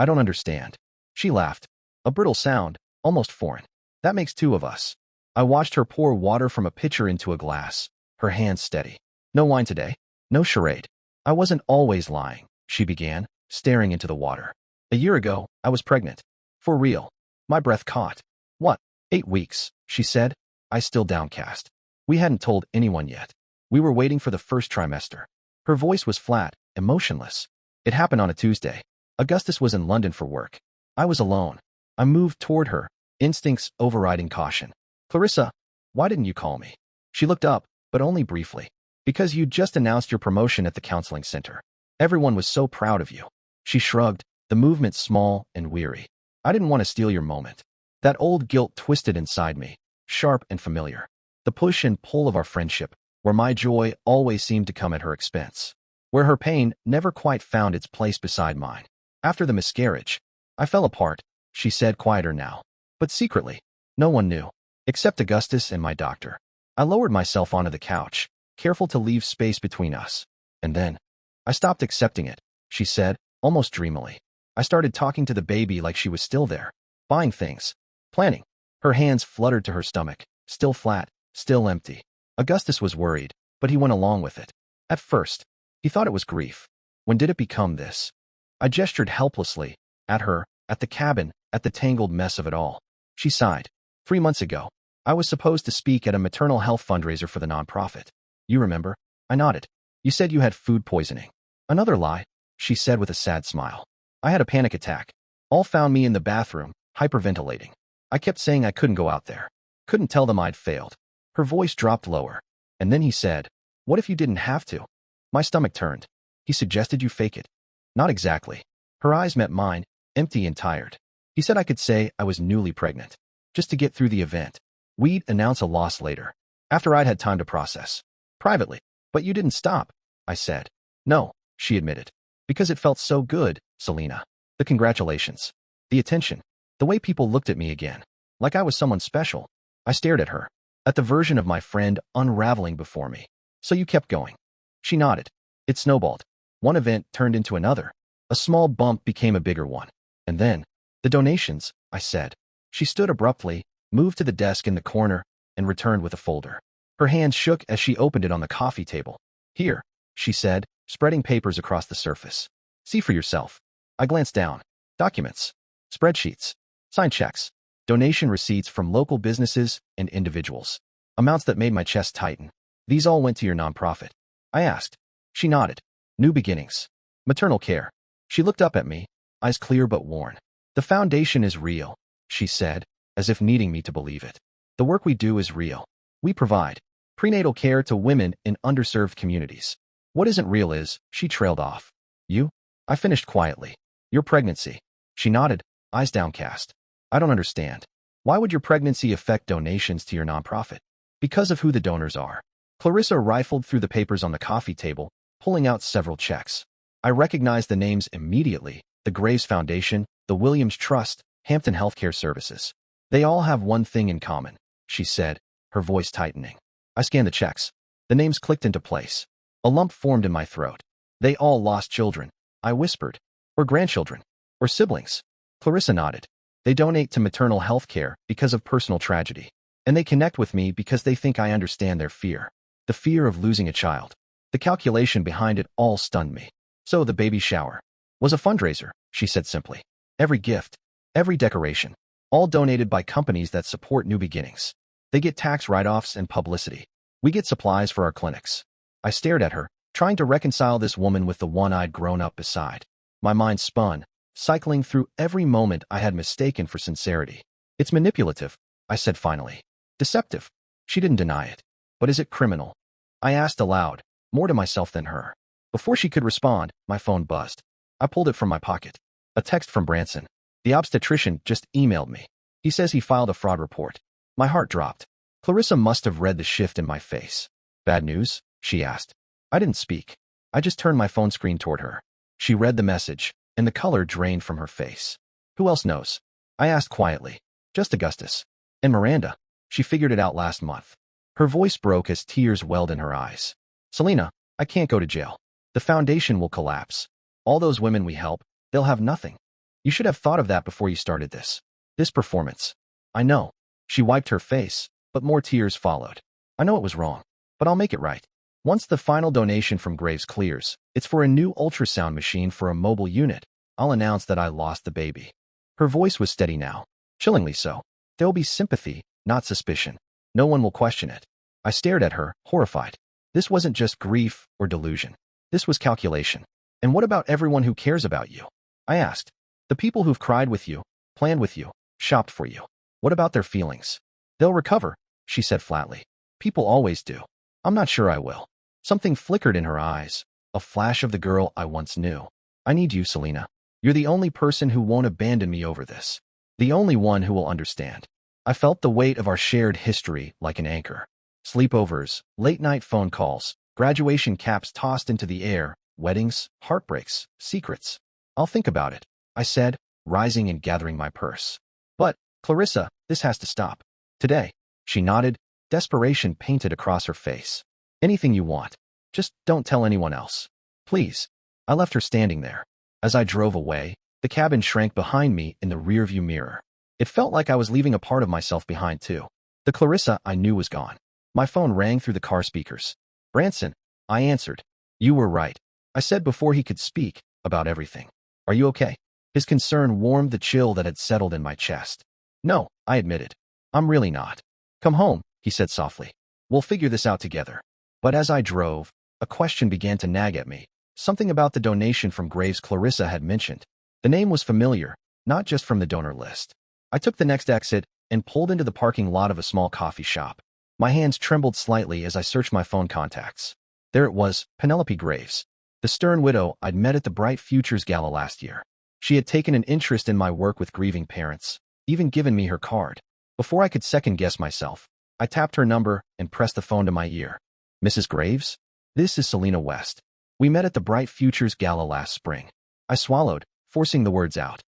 don't understand." She laughed. A brittle sound, almost foreign. "That makes two of us." I watched her pour water from a pitcher into a glass, her hands steady. "No wine today? No charade." "I wasn't always lying," she began, staring into the water. "A year ago, I was pregnant. For real." My breath caught. "What?" 8 weeks, she said, I still downcast. We hadn't told anyone yet. We were waiting for the first trimester. Her voice was flat, emotionless. It happened on a Tuesday. Augustus was in London for work. I was alone. I moved toward her, instincts overriding caution. "Clarissa, why didn't you call me?" She looked up, but only briefly. "Because you'd just announced your promotion at the counseling center. Everyone was so proud of you." She shrugged, the movement small and weary. "I didn't want to steal your moment." That old guilt twisted inside me, sharp and familiar. The push and pull of our friendship, where my joy always seemed to come at her expense. Where her pain never quite found its place beside mine. "After the miscarriage, I fell apart," she said, quieter now. "But secretly, no one knew, except Augustus and my doctor." I lowered myself onto the couch, careful to leave space between us. "And then, I stopped accepting it," she said, almost dreamily. "I started talking to the baby like she was still there, buying things, planning." Her hands fluttered to her stomach, still flat, still empty. Augustus was worried, but he went along with it. At first, he thought it was grief. When did it become this? I gestured helplessly, at her, at the cabin, at the tangled mess of it all. She sighed. 3 months ago, I was supposed to speak at a maternal health fundraiser for the nonprofit. You remember? I nodded. You said you had food poisoning. Another lie, she said with a sad smile. I had a panic attack. All found me in the bathroom, hyperventilating. I kept saying I couldn't go out there. Couldn't tell them I'd failed. Her voice dropped lower. And then he said, "What if you didn't have to?" My stomach turned. "He suggested you fake it." "Not exactly." Her eyes met mine, empty and tired. "He said I could say I was newly pregnant, just to get through the event. We'd announce a loss later, after I'd had time to process. Privately. But you didn't stop," I said. "No," she admitted. "Because it felt so good, Selena. The congratulations. The attention. The way people looked at me again. Like I was someone special." I stared at her, at the version of my friend unraveling before me. "So you kept going." She nodded. It snowballed. One event turned into another. A small bump became a bigger one. And then, the donations, I said. She stood abruptly, moved to the desk in the corner, and returned with a folder. Her hands shook as she opened it on the coffee table. "Here," she said, spreading papers across the surface. "See for yourself." I glanced down. Documents. Spreadsheets. Signed checks. Donation receipts from local businesses and individuals. Amounts that made my chest tighten. "These all went to your nonprofit?" I asked. She nodded. "New beginnings. Maternal care." She looked up at me, eyes clear but worn. "The foundation is real," she said, as if needing me to believe it. "The work we do is real. We provide prenatal care to women in underserved communities. What isn't real is," she trailed off. "You?" I finished quietly. "Your pregnancy." She nodded, eyes downcast. "I don't understand. Why would your pregnancy affect donations to your nonprofit?" "Because of who the donors are. Clarissa rifled through the papers on the coffee table, pulling out several checks. I recognized the names immediately: the Graves Foundation, the Williams Trust, Hampton Healthcare Services. They all have one thing in common, she said, her voice tightening. I scanned the checks. The names clicked into place. A lump formed in my throat. They all lost children, I whispered. Or grandchildren. Or siblings. Clarissa nodded. They donate to maternal health care because of personal tragedy. And they connect with me because they think I understand their fear. The fear of losing a child. The calculation behind it all stunned me. So the baby shower was a fundraiser, she said simply. Every gift, every decoration, all donated by companies that support new beginnings. They get tax write-offs and publicity. We get supplies for our clinics. I stared at her, trying to reconcile this woman with the one I'd grown up beside. My mind spun, cycling through every moment I had mistaken for sincerity. It's manipulative, I said finally. Deceptive. She didn't deny it. But is it criminal? I asked aloud, more to myself than her. Before she could respond, my phone buzzed. I pulled it from my pocket. A text from Branson. The obstetrician just emailed me. He says he filed a fraud report. My heart dropped. Clarissa must have read the shift in my face. Bad news? She asked. I didn't speak. I just turned my phone screen toward her. She read the message, and the color drained from her face. Who else knows? I asked quietly. Just Augustus. And Miranda. She figured it out last month. Her voice broke as tears welled in her eyes. Selena, I can't go to jail. The foundation will collapse. All those women we help, they'll have nothing. You should have thought of that before you started this. This performance. I know. She wiped her face, but more tears followed. I know it was wrong, but I'll make it right. Once the final donation from Graves clears, it's for a new ultrasound machine for a mobile unit. I'll announce that I lost the baby. Her voice was steady now, chillingly so. There'll be sympathy, not suspicion. No one will question it. I stared at her, horrified. This wasn't just grief or delusion. This was calculation. And what about everyone who cares about you? I asked. The people who've cried with you, planned with you, shopped for you. What about their feelings? They'll recover, she said flatly. People always do. I'm not sure I will. Something flickered in her eyes, a flash of the girl I once knew. I need you, Selena. You're the only person who won't abandon me over this. The only one who will understand. I felt the weight of our shared history like an anchor. Sleepovers, late-night phone calls, graduation caps tossed into the air, weddings, heartbreaks, secrets. I'll think about it, I said, rising and gathering my purse. But, Clarissa, this has to stop. Today. She nodded, desperation painted across her face. Anything you want. Just don't tell anyone else. Please. I left her standing there. As I drove away, the cabin shrank behind me in the rearview mirror. It felt like I was leaving a part of myself behind too. The Clarissa I knew was gone. My phone rang through the car speakers. Branson, I answered. You were right. I said before he could speak, about everything. Are you okay? His concern warmed the chill that had settled in my chest. No, I admitted. I'm really not. Come home, he said softly. We'll figure this out together. But as I drove, a question began to nag at me. Something about the donation from Graves Clarissa had mentioned. The name was familiar, not just from the donor list. I took the next exit and pulled into the parking lot of a small coffee shop. My hands trembled slightly as I searched my phone contacts. There it was, Penelope Graves, the stern widow I'd met at the Bright Futures Gala last year. She had taken an interest in my work with grieving parents, even given me her card. Before I could second-guess myself, I tapped her number and pressed the phone to my ear. Mrs. Graves? This is Selena West. We met at the Bright Futures Gala last spring. I swallowed, forcing the words out.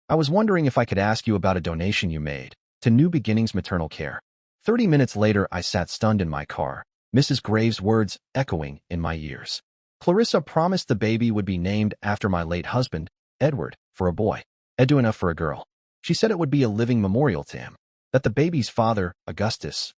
I was wondering if I could ask you about a donation you made to New Beginnings Maternal Care. 30 minutes later, I sat stunned in my car, Mrs. Graves' words echoing in my ears. Clarissa promised the baby would be named after my late husband, Edward, for a boy, Edwina for a girl. She said it would be a living memorial to him. That the baby's father, Augustus,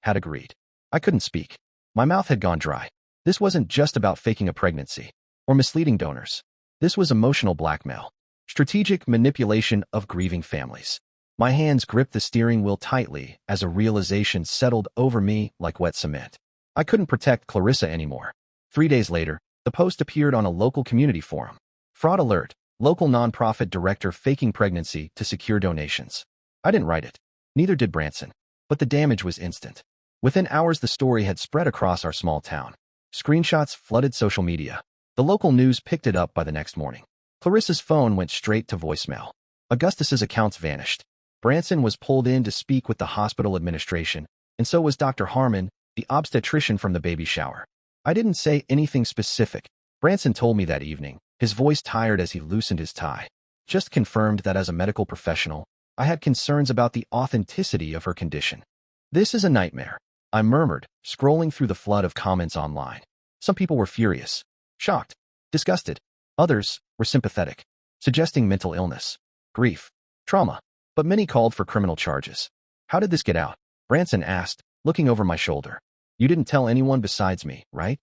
had agreed. I couldn't speak. My mouth had gone dry. This wasn't just about faking a pregnancy or misleading donors. This was emotional blackmail, strategic manipulation of grieving families. My hands gripped the steering wheel tightly as a realization settled over me like wet cement. I couldn't protect Clarissa anymore. 3 days later, the post appeared on a local community forum. Fraud alert, local nonprofit director faking pregnancy to secure donations. I didn't write it. Neither did Branson. But the damage was instant. Within hours, the story had spread across our small town. Screenshots flooded social media. The local news picked it up by the next morning. Clarissa's phone went straight to voicemail. Augustus's accounts vanished. Branson was pulled in to speak with the hospital administration, and so was Dr. Harmon, the obstetrician from the baby shower. I didn't say anything specific. Branson told me that evening, his voice tired as he loosened his tie. Just confirmed that as a medical professional, I had concerns about the authenticity of her condition. This is a nightmare, I murmured, scrolling through the flood of comments online. Some people were furious, shocked, disgusted. Others were sympathetic, suggesting mental illness, grief, trauma, but many called for criminal charges. How did this get out? Branson asked, looking over my shoulder. You didn't tell anyone besides me, right?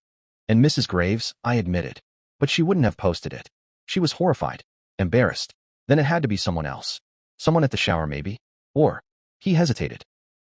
And Mrs. Graves, I admitted. But she wouldn't have posted it. She was horrified, embarrassed. Then it had to be someone else. Someone at the shower, maybe? Or, he hesitated.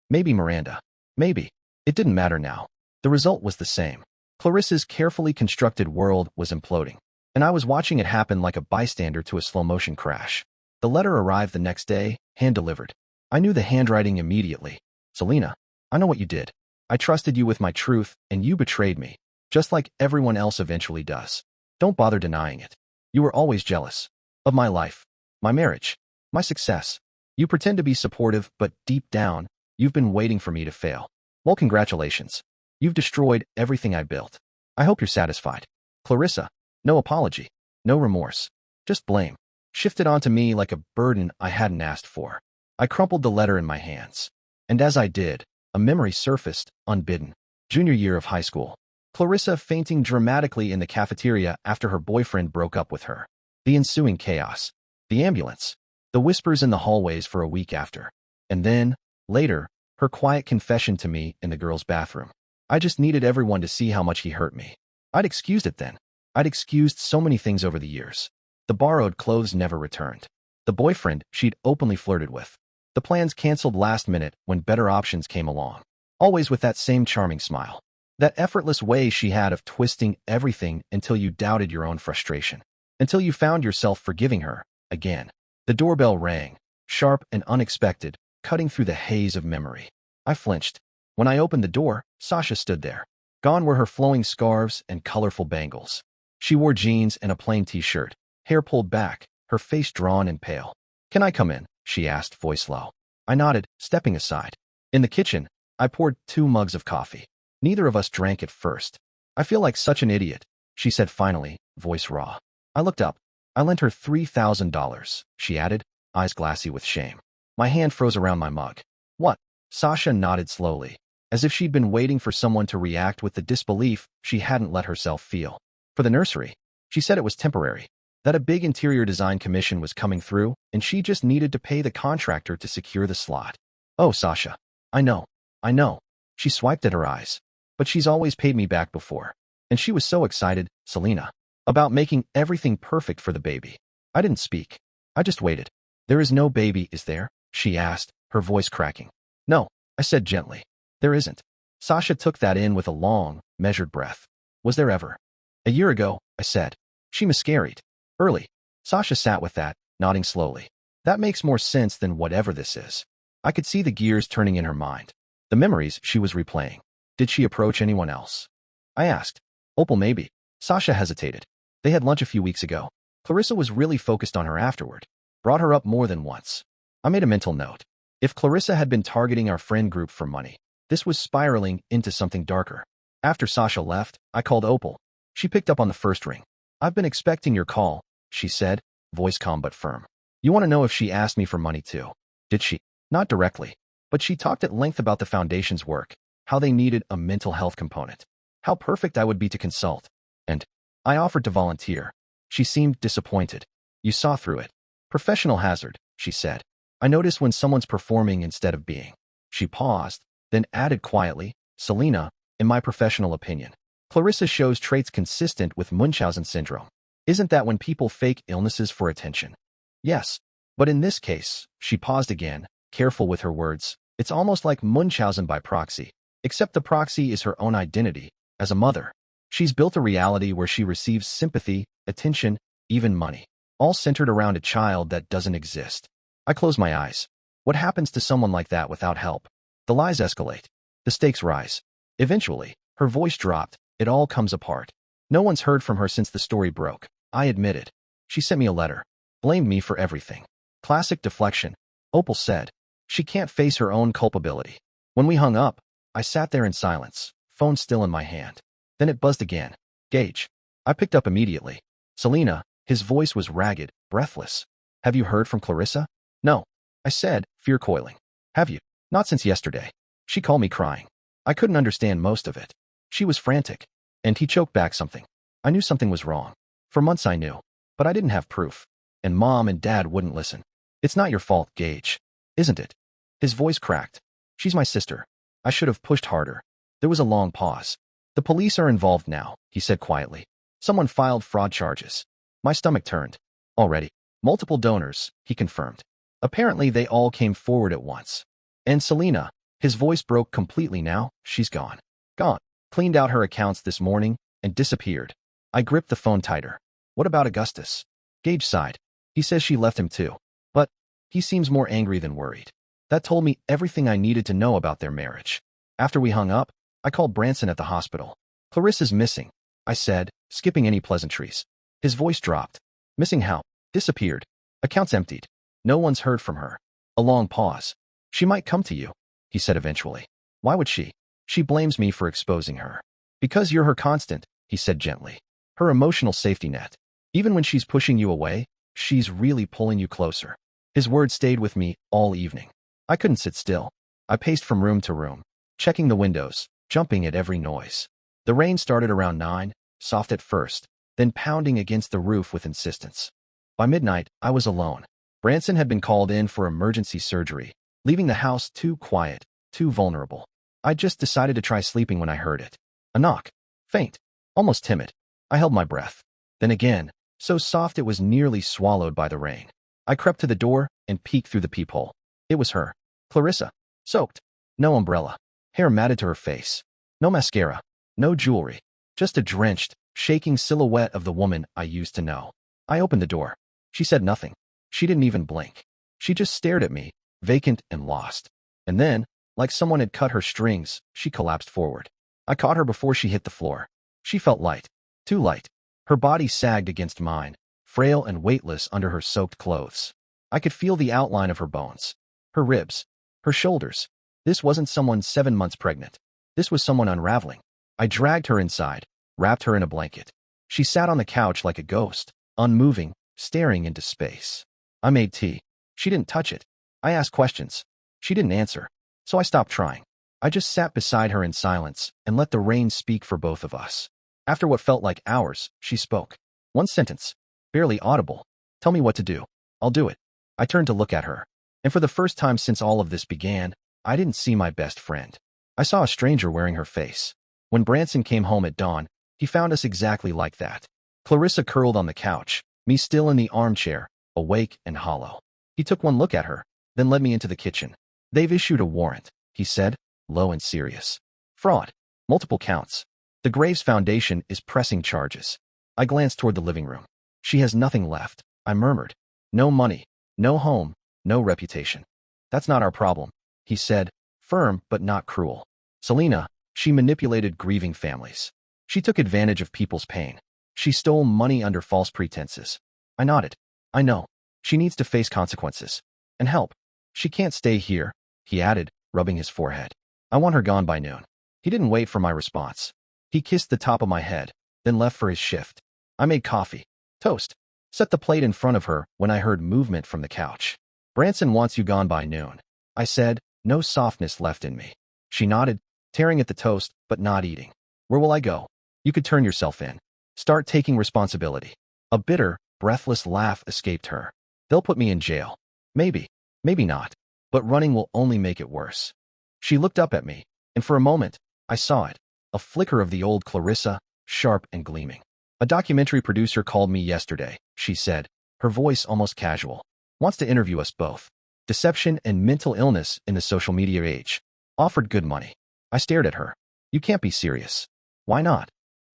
Maybe Miranda. Maybe. It didn't matter now. The result was the same. Clarissa's carefully constructed world was imploding, and I was watching it happen like a bystander to a slow-motion crash. The letter arrived the next day, hand-delivered. I knew the handwriting immediately. Selena, I know what you did. I trusted you with my truth, and you betrayed me, just like everyone else eventually does. Don't bother denying it. You were always jealous. Of my life, my marriage, my success. You pretend to be supportive, but deep down, you've been waiting for me to fail. Well, congratulations. You've destroyed everything I built. I hope you're satisfied. Clarissa, no apology, no remorse, just blame. Shifted onto me like a burden I hadn't asked for. I crumpled the letter in my hands. And as I did, a memory surfaced, unbidden. Junior year of high school. Clarissa fainting dramatically in the cafeteria after her boyfriend broke up with her. The ensuing chaos. The ambulance. The whispers in the hallways for a week after. And then, later, her quiet confession to me in the girls' bathroom. I just needed everyone to see how much he hurt me. I'd excused it then. I'd excused so many things over the years. The borrowed clothes never returned. The boyfriend she'd openly flirted with. The plans canceled last minute when better options came along. Always with that same charming smile. That effortless way she had of twisting everything until you doubted your own frustration. Until you found yourself forgiving her, again. The doorbell rang, sharp and unexpected, cutting through the haze of memory. I flinched. When I opened the door, Sasha stood there. Gone were her flowing scarves and colorful bangles. She wore jeans and a plain t-shirt, hair pulled back, her face drawn and pale. Can I come in? She asked, voice low. I nodded, stepping aside. In the kitchen, I poured 2 mugs of coffee. Neither of us drank at first. I feel like such an idiot, she said finally, voice raw. I looked up. I lent her $3,000, she added, eyes glassy with shame. My hand froze around my mug. What? Sasha nodded slowly, as if she'd been waiting for someone to react with the disbelief she hadn't let herself feel. For the nursery. She said it was temporary. That a big interior design commission was coming through, and she just needed to pay the contractor to secure the slot. Oh, Sasha. I know. She swiped at her eyes. But she's always paid me back before. And she was so excited, Selena, about making everything perfect for the baby. I didn't speak. I just waited. There is no baby, is there? She asked, her voice cracking. No, I said gently. There isn't. Sasha took that in with a long, measured breath. Was there ever? A year ago, I said. She miscarried. Early. Sasha sat with that, nodding slowly. That makes more sense than whatever this is. I could see the gears turning in her mind. The memories she was replaying. Did she approach anyone else? I asked. Opal maybe. Sasha hesitated. They had lunch a few weeks ago. Clarissa was really focused on her afterward. Brought her up more than once. I made a mental note. If Clarissa had been targeting our friend group for money, this was spiraling into something darker. After Sasha left, I called Opal. She picked up on the first ring. I've been expecting your call, she said, voice calm but firm. You want to know if she asked me for money too? Did she? Not directly. But she talked at length about the foundation's work, how they needed a mental health component, how perfect I would be to consult. And I offered to volunteer. She seemed disappointed. You saw through it. Professional hazard, she said. I notice when someone's performing instead of being. She paused, then added quietly, Selena, in my professional opinion, Clarissa shows traits consistent with Munchausen syndrome. Isn't that when people fake illnesses for attention? Yes. But in this case, she paused again, careful with her words. It's almost like Munchausen by proxy, except the proxy is her own identity, as a mother. She's built a reality where she receives sympathy, attention, even money, all centered around a child that doesn't exist. I close my eyes. What happens to someone like that without help? The lies escalate. The stakes rise. Eventually, her voice dropped. It all comes apart. No one's heard from her since the story broke. I admitted. She sent me a letter. Blamed me for everything. Classic deflection. Opal said. She can't face her own culpability. When we hung up, I sat there in silence, phone still in my hand. Then it buzzed again. Gage. I picked up immediately. Selena. His voice was ragged, breathless. Have you heard from Clarissa? No. I said, fear coiling. Have you? Not since yesterday. She called me crying. I couldn't understand most of it. She was frantic. And he choked back something. I knew something was wrong. For months I knew. But I didn't have proof. And Mom and Dad wouldn't listen. It's not your fault, Gage. Isn't it? His voice cracked. She's my sister. I should have pushed harder. There was a long pause. The police are involved now, he said quietly. Someone filed fraud charges. My stomach turned. Already. Multiple donors, he confirmed. Apparently they all came forward at once. And Selena, his voice broke completely now, she's gone. Gone. Cleaned out her accounts this morning and disappeared. I gripped the phone tighter. What about Augustus? Gage sighed. He says she left him too. But he seems more angry than worried. That told me everything I needed to know about their marriage. After we hung up, I called Branson at the hospital. Clarissa's missing, I said, skipping any pleasantries. His voice dropped. Missing how? Disappeared. Accounts emptied. No one's heard from her. A long pause. She might come to you, he said eventually. Why would she? She blames me for exposing her. Because you're her constant, he said gently. Her emotional safety net. Even when she's pushing you away, she's really pulling you closer. His words stayed with me all evening. I couldn't sit still. I paced from room to room, checking the windows, jumping at every noise. The rain started around 9, soft at first, then pounding against the roof with insistence. By midnight, I was alone. Branson had been called in for emergency surgery, leaving the house too quiet, too vulnerable. I just decided to try sleeping when I heard it. A knock. Faint. Almost timid. I held my breath. Then again, so soft it was nearly swallowed by the rain. I crept to the door and peeked through the peephole. It was her. Clarissa. Soaked. No umbrella. Hair matted to her face. No mascara. No jewelry. Just a drenched, shaking silhouette of the woman I used to know. I opened the door. She said nothing. She didn't even blink. She just stared at me, vacant and lost. And then, like someone had cut her strings, she collapsed forward. I caught her before she hit the floor. She felt light. Too light. Her body sagged against mine, frail and weightless under her soaked clothes. I could feel the outline of her bones. Her ribs. Her shoulders. This wasn't someone 7 months pregnant. This was someone unraveling. I dragged her inside, wrapped her in a blanket. She sat on the couch like a ghost, unmoving, staring into space. I made tea. She didn't touch it. I asked questions. She didn't answer. So I stopped trying. I just sat beside her in silence and let the rain speak for both of us. After what felt like hours, she spoke. One sentence. Barely audible. Tell me what to do. I'll do it. I turned to look at her. And for the first time since all of this began, I didn't see my best friend. I saw a stranger wearing her face. When Branson came home at dawn, he found us exactly like that. Clarissa curled on the couch, me still in the armchair, awake and hollow. He took one look at her, then led me into the kitchen. They've issued a warrant, he said, low and serious. Fraud. Multiple counts. The Graves Foundation is pressing charges. I glanced toward the living room. She has nothing left, I murmured. No money, no home, no reputation. That's not our problem, he said, firm but not cruel. Selena, she manipulated grieving families. She took advantage of people's pain. She stole money under false pretenses. I nodded. I know. She needs to face consequences. And help. She can't stay here, he added, rubbing his forehead. I want her gone by noon. He didn't wait for my response. He kissed the top of my head, then left for his shift. I made coffee. Toast. Set the plate in front of her when I heard movement from the couch. Branson wants you gone by noon. I said, no softness left in me. She nodded, tearing at the toast, but not eating. Where will I go? You could turn yourself in. Start taking responsibility. A bitter, breathless laugh escaped her. They'll put me in jail. Maybe. Maybe not. But running will only make it worse. She looked up at me, and for a moment, I saw it. A flicker of the old Clarissa, sharp and gleaming. A documentary producer called me yesterday, she said, her voice almost casual. Wants to interview us both. Deception and mental illness in the social media age. Offered good money. I stared at her. You can't be serious. Why not?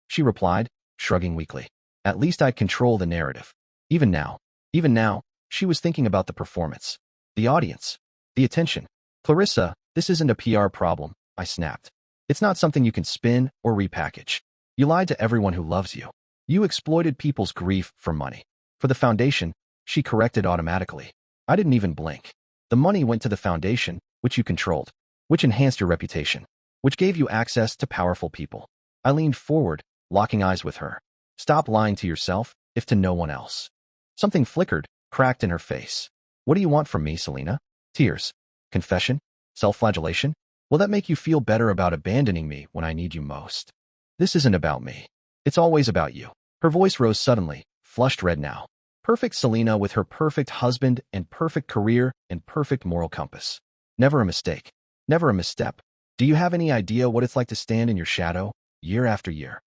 She replied, shrugging weakly. At least I'd control the narrative. Even now, she was thinking about the performance. The audience. The attention. Clarissa, this isn't a PR problem, I snapped. It's not something you can spin or repackage. You lied to everyone who loves you. You exploited people's grief for money. For the foundation, she corrected automatically. I didn't even blink. The money went to the foundation, which you controlled, which enhanced your reputation. which gave you access to powerful people. I leaned forward, locking eyes with her. Stop lying to yourself, if to no one else. Something flickered, cracked in her face. What do you want from me, Selena? Tears? Confession? Self-flagellation? Will that make you feel better about abandoning me when I need you most? This isn't about me. It's always about you. Her voice rose suddenly, flushed red now. Perfect Selena with her perfect husband and perfect career and perfect moral compass. Never a mistake. Never a misstep. Do you have any idea what it's like to stand in your shadow, year after year?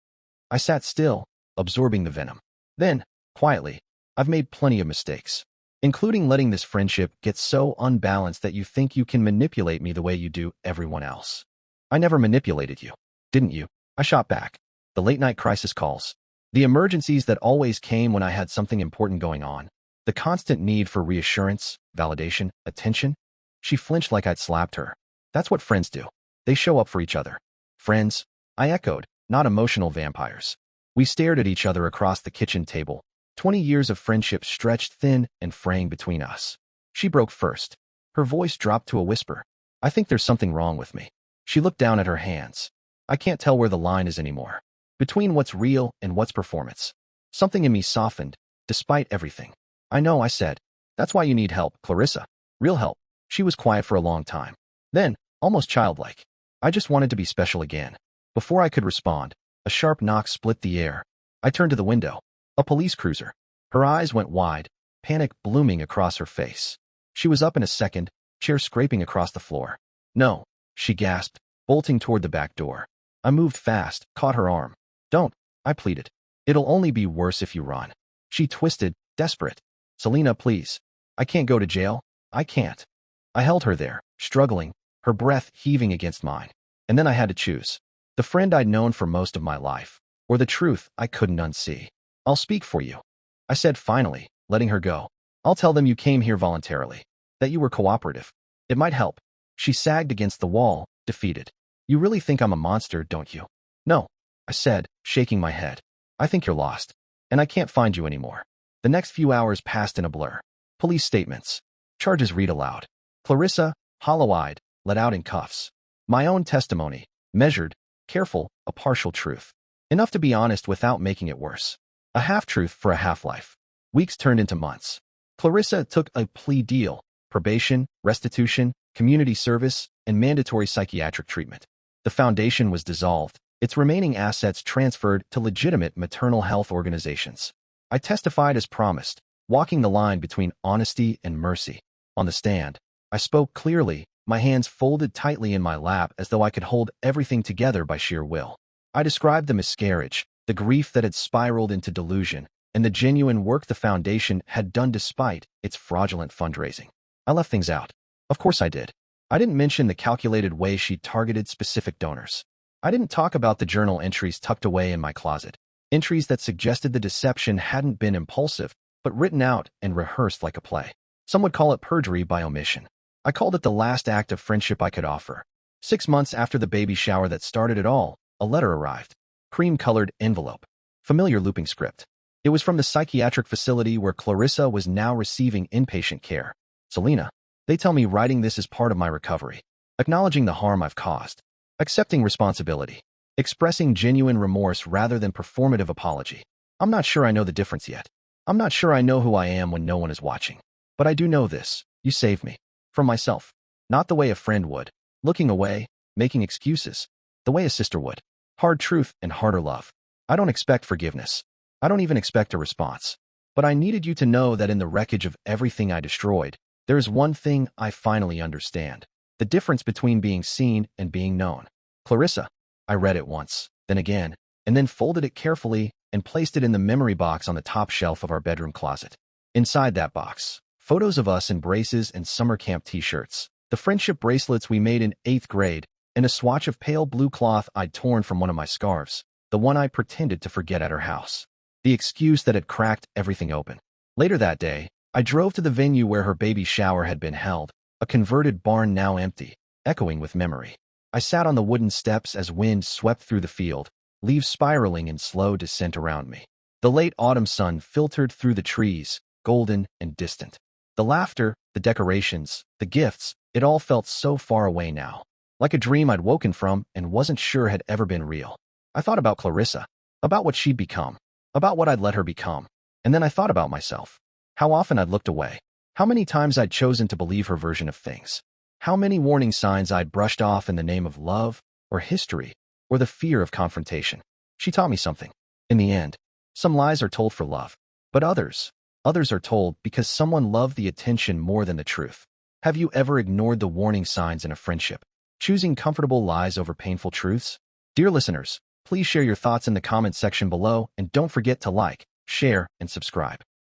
I sat still, absorbing the venom. Then, quietly, I've made plenty of mistakes, including letting this friendship get so unbalanced that you think you can manipulate me the way you do everyone else. I never manipulated you, didn't you? I shot back. The late-night crisis calls. The emergencies that always came when I had something important going on. The constant need for reassurance, validation, attention. She flinched like I'd slapped her. That's what friends do. They show up for each other. Friends, I echoed, not emotional vampires. We stared at each other across the kitchen table. 20 years of friendship stretched thin and fraying between us. She broke first. Her voice dropped to a whisper. I think there's something wrong with me. She looked down at her hands. I can't tell where the line is anymore. Between what's real and what's performance. Something in me softened, despite everything. I know, I said. That's why you need help, Clarissa. Real help. She was quiet for a long time. Then, almost childlike. I just wanted to be special again. Before I could respond, a sharp knock split the air. I turned to the window. A police cruiser. Her eyes went wide, panic blooming across her face. She was up in a second, chair scraping across the floor. No, she gasped, bolting toward the back door. I moved fast, caught her arm. Don't, I pleaded. It'll only be worse if you run. She twisted, desperate. Selena, please. I can't go to jail. I can't. I held her there, struggling, her breath heaving against mine. And then I had to choose. The friend I'd known for most of my life, or the truth I couldn't unsee. I'll speak for you, I said finally, letting her go. I'll tell them you came here voluntarily, that you were cooperative. It might help. She sagged against the wall, defeated. You really think I'm a monster, don't you? No, I said, shaking my head. I think you're lost, and I can't find you anymore. The next few hours passed in a blur. Police statements. Charges read aloud. Clarissa, hollow-eyed, let out in cuffs. My own testimony, measured, careful, a partial truth. Enough to be honest without making it worse. A half-truth for a half-life. Weeks turned into months. Clarissa took a plea deal, probation, restitution, community service, and mandatory psychiatric treatment. The foundation was dissolved, its remaining assets transferred to legitimate maternal health organizations. I testified as promised, walking the line between honesty and mercy. On the stand, I spoke clearly, my hands folded tightly in my lap as though I could hold everything together by sheer will. I described the miscarriage, the grief that had spiraled into delusion, and the genuine work the foundation had done despite its fraudulent fundraising. I left things out. Of course I did. I didn't mention the calculated way she targeted specific donors. I didn't talk about the journal entries tucked away in my closet, entries that suggested the deception hadn't been impulsive, but written out and rehearsed like a play. Some would call it perjury by omission. I called it the last act of friendship I could offer. 6 months after the baby shower that started it all, a letter arrived. Cream-colored envelope. Familiar looping script. It was from the psychiatric facility where Clarissa was now receiving inpatient care. Selena, they tell me writing this is part of my recovery. Acknowledging the harm I've caused. Accepting responsibility. Expressing genuine remorse rather than performative apology. I'm not sure I know the difference yet. I'm not sure I know who I am when no one is watching. But I do know this. You saved me. From myself. Not the way a friend would. Looking away, making excuses. The way a sister would. Hard truth and harder love. I don't expect forgiveness. I don't even expect a response. But I needed you to know that in the wreckage of everything I destroyed, there is one thing I finally understand. The difference between being seen and being known. Clarissa. I read it once, then again, and then folded it carefully and placed it in the memory box on the top shelf of our bedroom closet. Inside that box, photos of us in braces and summer camp t-shirts, the friendship bracelets we made in 8th grade, and a swatch of pale blue cloth I'd torn from one of my scarves, the one I pretended to forget at her house. The excuse that had cracked everything open. Later that day, I drove to the venue where her baby shower had been held, a converted barn now empty, echoing with memory. I sat on the wooden steps as wind swept through the field, leaves spiraling in slow descent around me. The late autumn sun filtered through the trees, golden and distant. The laughter, the decorations, the gifts, it all felt so far away now. like a dream I'd woken from and wasn't sure had ever been real. I thought about Clarissa, about what she'd become, about what I'd let her become. And then I thought about myself, how often I'd looked away, how many times I'd chosen to believe her version of things, how many warning signs I'd brushed off in the name of love or history or the fear of confrontation. She taught me something. In the end, some lies are told for love, but others are told because someone loved the attention more than the truth. Have you ever ignored the warning signs in a friendship, choosing comfortable lies over painful truths? Dear listeners, please share your thoughts in the comments section below and don't forget to like, share, and subscribe.